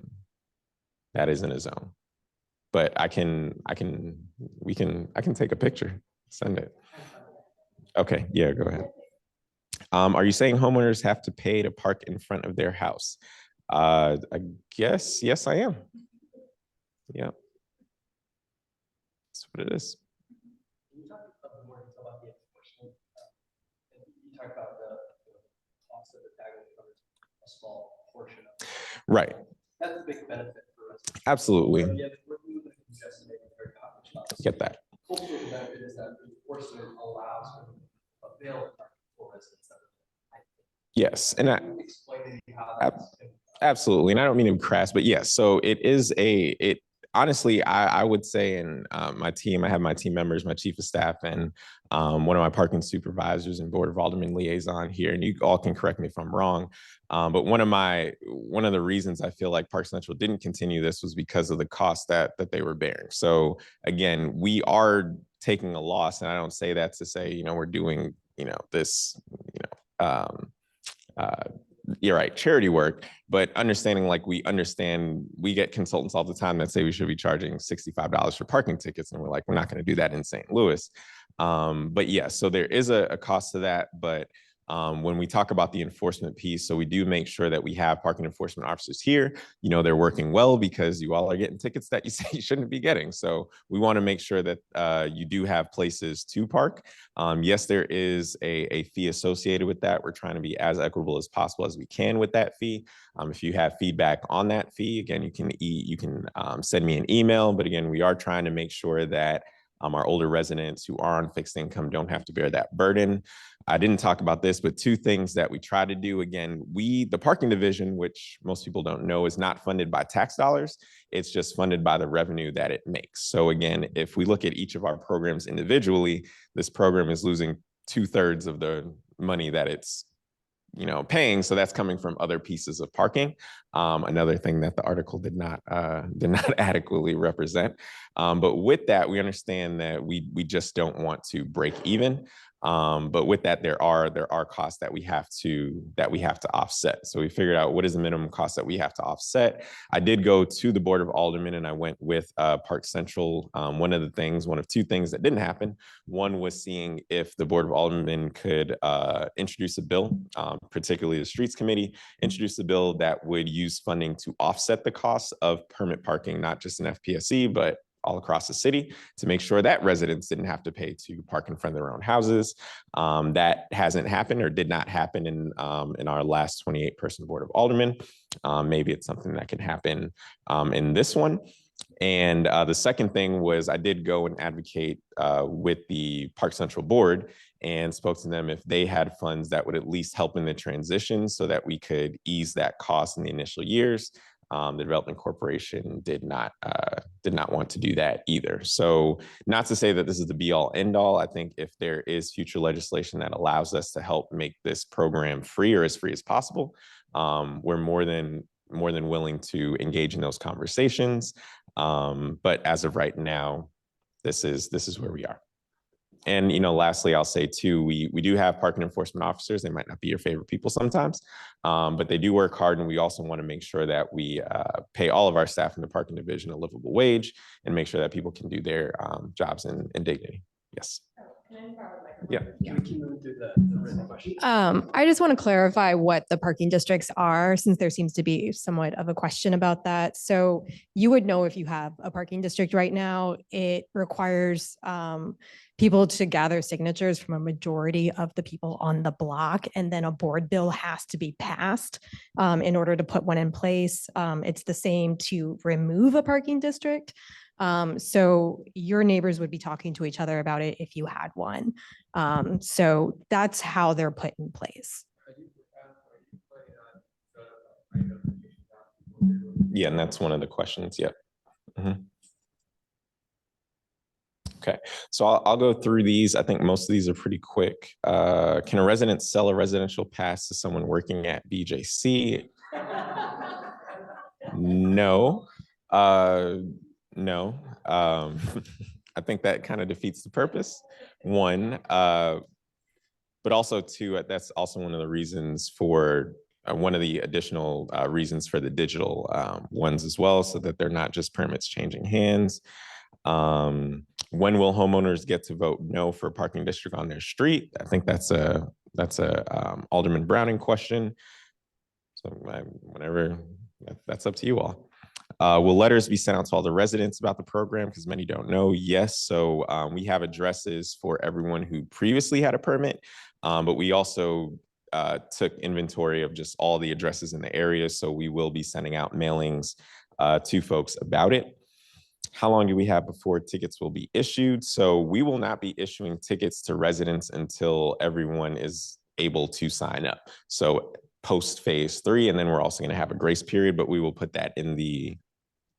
that isn't a zone. But I can take a picture, send it. Okay, yeah, go ahead. Are you saying homeowners have to pay to park in front of their house? I guess, yes, I am. Yeah. That's what it is. Can you talk more about the enforcement? You talk about the cost of the tag covers a small portion of it. Right. That's a big benefit for us. Absolutely. Get that. Hopefully the benefit is that the enforcement allows for available for residents. Yes, and Explaining how that's absolutely, and I don't mean to be crass, but yes, so it is honestly, I would say in my team, I have my team members, my chief of staff, and one of my parking supervisors and board of alderman liaison here, and you all can correct me if I'm wrong. But one of the reasons I feel like Park Central didn't continue this was because of the cost that they were bearing. So again, we are taking a loss, and I don't say that to say, you know, we're doing, you know, this, you know, you're right, charity work, but understanding, like, we get consultants all the time that say we should be charging $65 for parking tickets, and we're like, we're not going to do that in St. Louis. But yeah, so there is a cost to that, but when we talk about the enforcement piece, so we do make sure that we have parking enforcement officers here. You know, they're working well because you all are getting tickets that you say you shouldn't be getting. So we want to make sure that you do have places to park. Yes, there is a fee associated with that. We're trying to be as equitable as possible as we can with that fee. If you have feedback on that fee, again, you can send me an email. But again, we are trying to make sure that our older residents who are on fixed income don't have to bear that burden. I didn't talk about this, but 2 things that we try to do. Again, the parking division, which most people don't know, is not funded by tax dollars. It's just funded by the revenue that it makes. So again, if we look at each of our programs individually, this program is losing 2/3 of the money that it's, you know, paying. So that's coming from other pieces of parking. Another thing that the article did not adequately represent. But with that, we understand that we just don't want to break even. But with that, there are costs that we have to offset. So we figured out what is the minimum cost that we have to offset. I did go to the Board of Aldermen, and I went with Park Central. One of 2 things that didn't happen. One was seeing if the Board of Aldermen could introduce a bill, particularly the Streets Committee, introduce a bill that would use funding to offset the costs of permit parking, not just in FPSE, but all across the city to make sure that residents didn't have to pay to park in front of their own houses. That hasn't happened or did not happen in our last 28-person Board of Aldermen. Maybe it's something that can happen in this one. And the second thing was I did go and advocate with the Park Central Board and spoke to them if they had funds that would at least help in the transition so that we could ease that cost in the initial years. The Development Corporation did not want to do that either. So not to say that this is the be all end all. I think if there is future legislation that allows us to help make this program free or as free as possible, we're more than willing to engage in those conversations. But as of right now, this is where we are. And, lastly, I'll say too, we do have parking enforcement officers. They might not be your favorite people sometimes, but they do work hard. And we also want to make sure that we pay all of our staff in the parking division a livable wage and make sure that people can do their jobs in dignity. Yes. Yeah. I just want to clarify what the parking districts are, since there seems to be somewhat of a question about that. So you would know if you have a parking district right now. It requires people to gather signatures from a majority of the people on the block, and then a board bill has to be passed in order to put one in place. It's the same to remove a parking district. So your neighbors would be talking to each other about it if you had one. So that's how they're put in place. Yeah, and that's one of the questions. Yep. Mm-hmm. Okay, so I'll go through these. I think most of these are pretty quick. Can a resident sell a residential pass to someone working at BJC? No. No. I think that kind of defeats the purpose, one. But also two, that's also one of the reasons for one of the additional reasons for the digital ones as well, so that they're not just permits changing hands. When will homeowners get to vote no for a parking district on their street? I think that's a Alderman Browning question. So whenever, that's up to you all. Will letters be sent out to all the residents about the program? Because many don't know. Yes. So we have addresses for everyone who previously had a permit, but we also took inventory of just all the addresses in the area. So we will be sending out mailings to folks about it. How long do we have before tickets will be issued? So we will not be issuing tickets to residents until everyone is able to sign up. So post phase 3, and then we're also going to have a grace period, but we will put that in the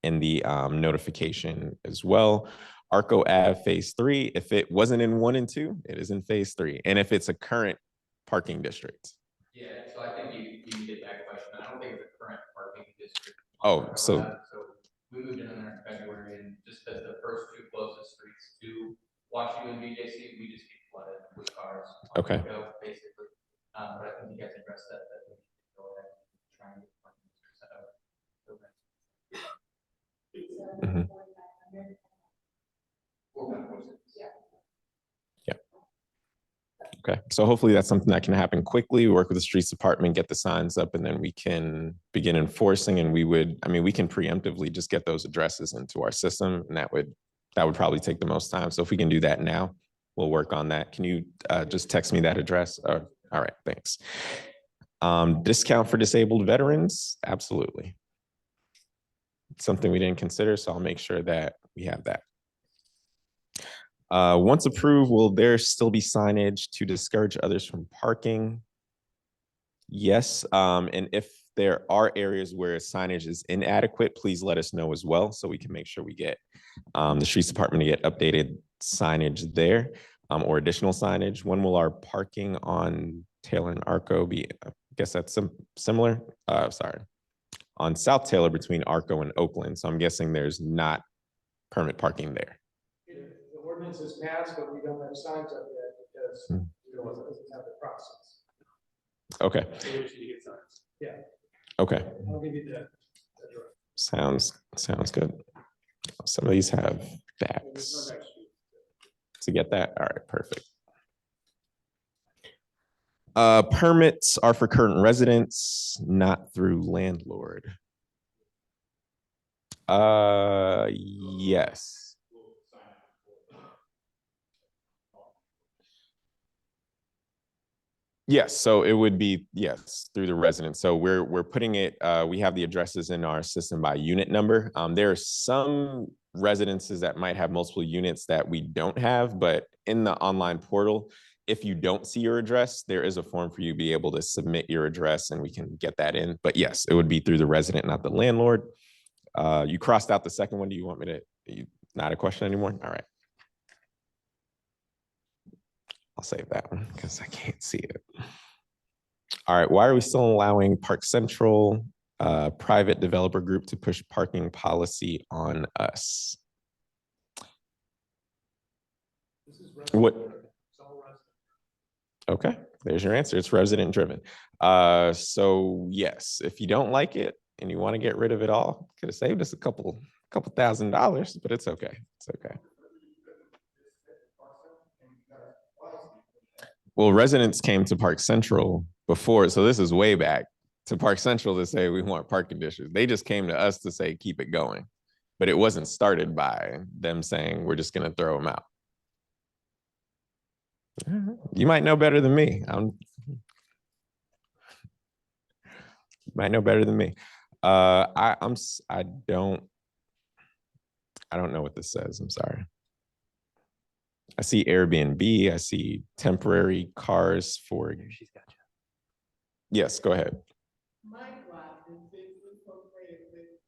notification as well. Arco Ave phase 3, if it wasn't in 1 and 2, it is in phase 3. And if it's a current parking district. Yeah, so I think you get that question. I don't think it's a current parking district. Oh, so we moved in there in February, and just because the first 2 closest streets to WashU and BJC, we just get flooded with cars. Okay. Basically. But I think you guys addressed that we need to go ahead and try and get parking set up. Mm-hmm. Yeah. Okay, so hopefully that's something that can happen quickly. We work with the streets department, get the signs up, and then we can begin enforcing. And we can preemptively just get those addresses into our system, and that would probably take the most time. So if we can do that now, we'll work on that. Can you just text me that address? All right, thanks. Discount for disabled veterans? Absolutely. It's something we didn't consider, so I'll make sure that we have that. Once approved, will there still be signage to discourage others from parking? Yes, and if there are areas where signage is inadequate, please let us know as well, so we can make sure we get the streets department to get updated signage there, or additional signage. When will our parking on Taylor and Arco be? I guess that's similar. Sorry, on South Taylor between Arco and Oakland. So I'm guessing there's not permit parking there. The ordinance is passed, but we don't have signs up yet because we don't have the process. Okay. So we should get signs. Yeah. Okay. I'll give you that. Sounds good. Some of these have backs. To get that, all right, perfect. Permits are for current residents, not through landlord. Yes. Yes, so it would be, yes, through the resident. So we're putting it, we have the addresses in our system by unit number. There are some residences that might have multiple units that we don't have, but in the online portal, if you don't see your address, there is a form for you to be able to submit your address and we can get that in. But yes, it would be through the resident, not the landlord. You crossed out the second one. Do you want me to, not a question anymore? All right. I'll save that one because I can't see it. All right, why are we still allowing Park Central, private developer group to push parking policy on us? What? Okay, there's your answer. It's resident driven. So yes, if you don't like it and you want to get rid of it all, could have saved us a couple $1,000, but it's okay. It's okay. Well, residents came to Park Central before, so this is way back, to Park Central to say we want parking districts. They just came to us to say keep it going, but it wasn't started by them saying we're just going to throw them out. You might know better than me. You might know better than me. I don't know what this says. I'm sorry. I see Airbnb. I see temporary cars for. She's got you. Yes, go ahead. My block is incorporated with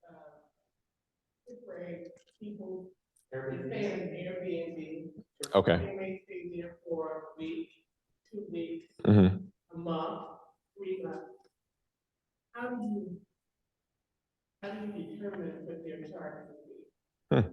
temporary people staying in Airbnb. Okay. They may stay there for a week, 2 weeks, Mm-hmm. a month, 3 months. How do you determine what their charge will be?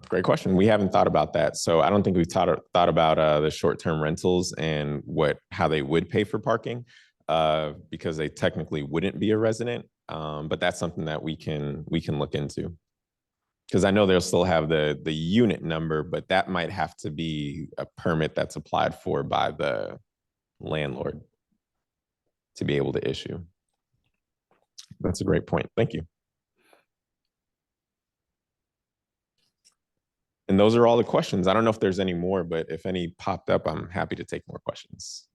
Great question. We haven't thought about that. So I don't think we've thought about the short-term rentals and how they would pay for parking because they technically wouldn't be a resident. But that's something that we can look into. Because I know they'll still have the unit number, but that might have to be a permit that's applied for by the landlord to be able to issue. That's a great point. Thank you. And those are all the questions. I don't know if there's any more, but if any popped up, I'm happy to take more questions.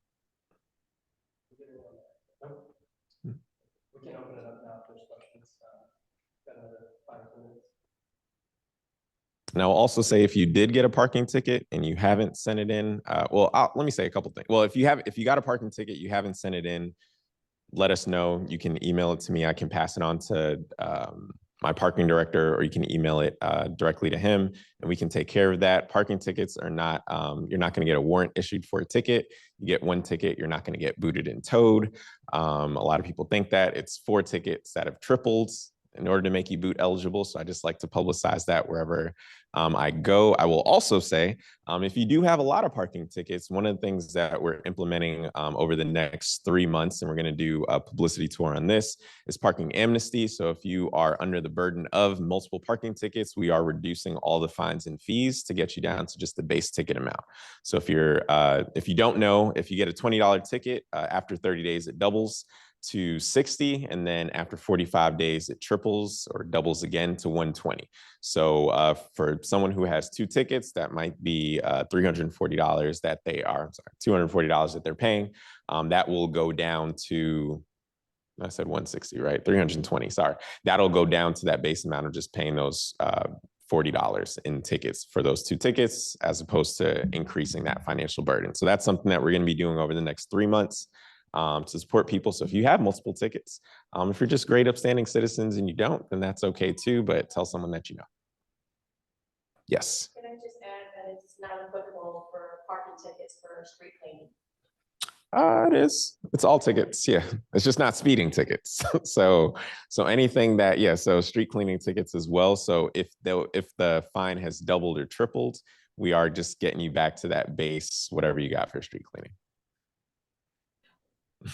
We can open it up now if there's questions. Got another 5 minutes. Now, I'll also say if you did get a parking ticket and you haven't sent it in, let me say a couple things. Well, if you got a parking ticket, you haven't sent it in, let us know. You can email it to me. I can pass it on to my parking director, or you can email it directly to him, and we can take care of that. Parking tickets are not, you're not going to get a warrant issued for a ticket. You get 1 ticket, you're not going to get booted and towed. A lot of people think that. It's 4 tickets that have tripled in order to make you boot eligible. So I just like to publicize that wherever I go. I will also say, if you do have a lot of parking tickets, one of the things that we're implementing over the next 3 months, and we're going to do a publicity tour on this, is parking amnesty. So if you are under the burden of multiple parking tickets, we are reducing all the fines and fees to get you down to just the base ticket amount. So if you don't know, if you get a $20 ticket, after 30 days, it doubles to 60, and then after 45 days it triples or doubles again to 120. So for someone who has 2 tickets, that might be $340 that they are, $240 that they're paying. That will go down to, I said 160, right? 320, sorry. That'll go down to that base amount of just paying those $40 in tickets for those 2 tickets, as opposed to increasing that financial burden. So that's something that we're going to be doing over the next 3 months. To support people. So if you have multiple tickets, if you're just great upstanding citizens and you don't, then that's okay too, but tell someone that you know. Yes. Can I just add that it's not applicable for parking tickets for street cleaning? It is. It's all tickets. Yeah. It's just not speeding tickets. So anything that, yeah, so street cleaning tickets as well. So if the fine has doubled or tripled, we are just getting you back to that base, whatever you got for street cleaning. I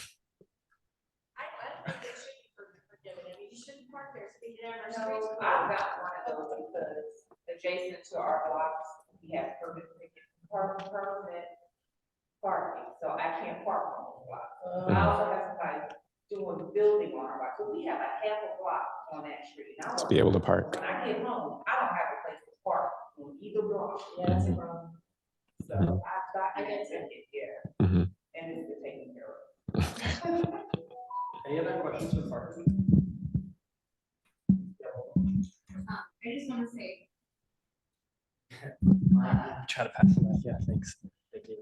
think it should be forgiven. I mean, you shouldn't park there speaking on our streets. I've got one of those because adjacent to our blocks, we have permit parking, so I can't park on the block. I also have somebody doing building on our block, so we have a half a block on that street. To be able to park. When I get home, I don't have a place to park on either block. Yeah, that's a problem. So I get ticket here, and it's been taken care of. Any other questions for parking? I just want to say. Try to pass it back. Yeah, thanks. Thank you.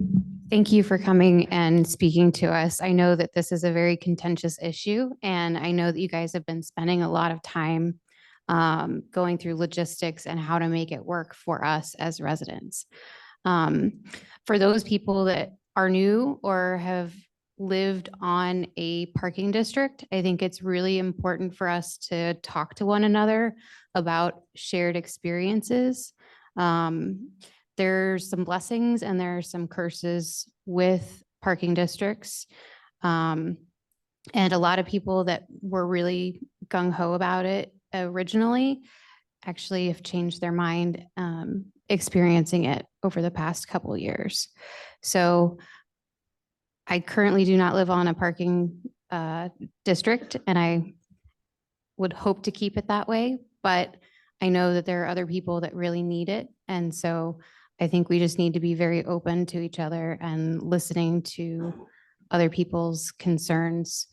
Thank you for coming and speaking to us. I know that this is a very contentious issue, and I know that you guys have been spending a lot of time going through logistics and how to make it work for us as residents. For those people that are new or have lived on a parking district, I think it's really important for us to talk to one another about shared experiences. There's some blessings and there are some curses with parking districts. And a lot of people that were really gung-ho about it originally actually have changed their mind experiencing it over the past couple of years. So I currently do not live on a parking district, and I would hope to keep it that way, but I know that there are other people that really need it. And so I think we just need to be very open to each other and listening to other people's concerns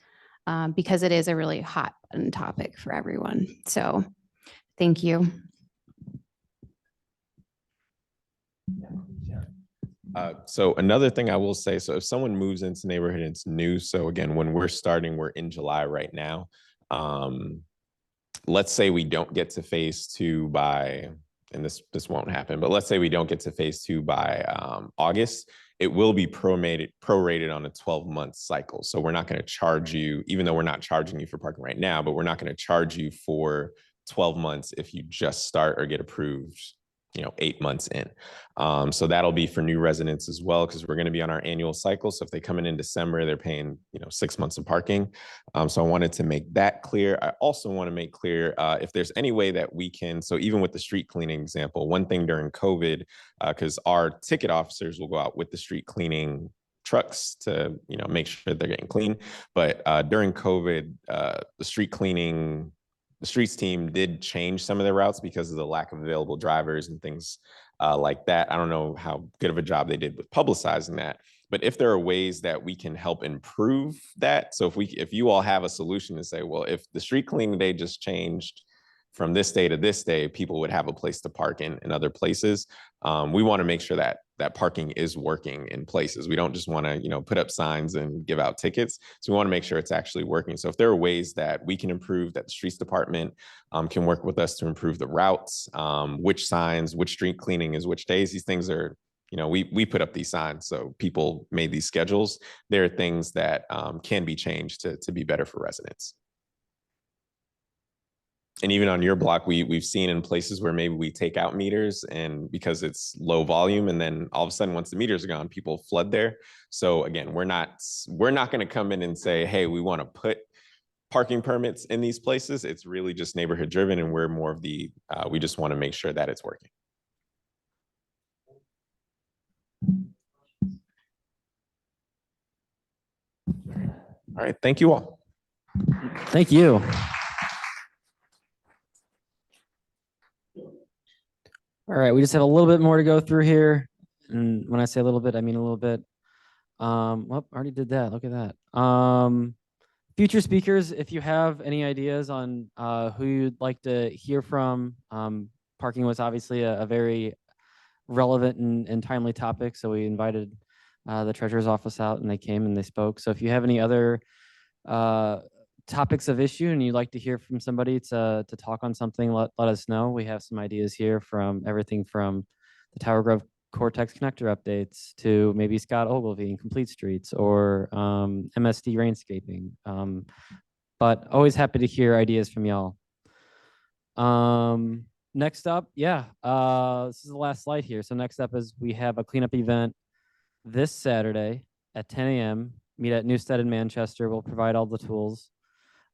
because it is a really hot button topic for everyone. So thank you. So another thing I will say, so if someone moves into the neighborhood and it's new, so again, when we're starting, we're in July right now. Let's say we don't get to phase 2 by, and this won't happen, but let's say we don't get to phase 2 by August, it will be prorated on a 12-month cycle. So we're not going to charge you, even though we're not charging you for parking right now, but we're not going to charge you for 12 months if you just start or get approved 8 months in. So that'll be for new residents as well, because we're going to be on our annual cycle. So if they come in December, they're paying 6 months of parking. So I wanted to make that clear. I also want to make clear if there's any way that we can, so even with the street cleaning example, one thing during COVID, because our ticket officers will go out with the street cleaning trucks to make sure they're getting clean. But during COVID, the streets team did change some of their routes because of the lack of available drivers and things like that. I don't know how good of a job they did with publicizing that, but if there are ways that we can help improve that. So if you all have a solution to say, well, if the street cleaning day just changed from this day to this day, people would have a place to park in other places. We want to make sure that parking is working in places. We don't just want to, put up signs and give out tickets. So we want to make sure it's actually working. So if there are ways that we can improve, that the streets department can work with us to improve the routes, which signs, which street cleaning is which days, these things are, we put up these signs. So people made these schedules. There are things that can be changed to be better for residents. And even on your block, we've seen in places where maybe we take out meters and because it's low volume, and then all of a sudden, once the meters are gone, people flood there. So again, we're not going to come in and say, hey, we want to put parking permits in these places. It's really just neighborhood driven, and we're more of the, we just want to make sure that it's working. All right, thank you all. Thank you. All right, we just have a little bit more to go through here. And when I say a little bit, I mean a little bit. Well, already did that. Look at that. Future speakers, if you have any ideas on who you'd like to hear from, parking was obviously a very relevant and timely topic. So we invited the treasurer's office out and they came and they spoke. So if you have any other topics of issue and you'd like to hear from somebody to talk on something, let us know. We have some ideas here from everything from the Tower Grove-Cortex connector updates to maybe Scott Ogilvie and Complete Streets or MSD Rainscaping. But always happy to hear ideas from y'all. Next up, this is the last slide here. So next up is we have a cleanup event this Saturday at 10 a.m. Meet at Newstead in Manchester. We'll provide all the tools.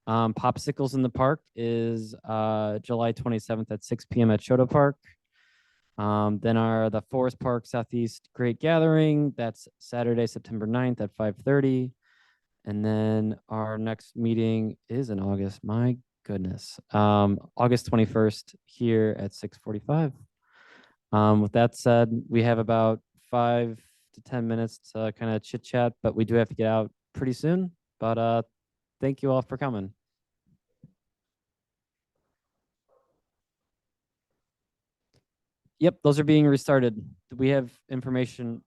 Popsicles in the Park is July 27th at 6 p.m. at Choto Park. Then the Forest Park Southeast Great Gathering, that's Saturday, September 9th at 5:30. And then our next meeting is in August. My goodness. August 21st here at 6:45. With that said, we have about 5 to 10 minutes to kind of chit chat, but we do have to get out pretty soon. But thank you all for coming. Yep, those are being restarted. Do we have information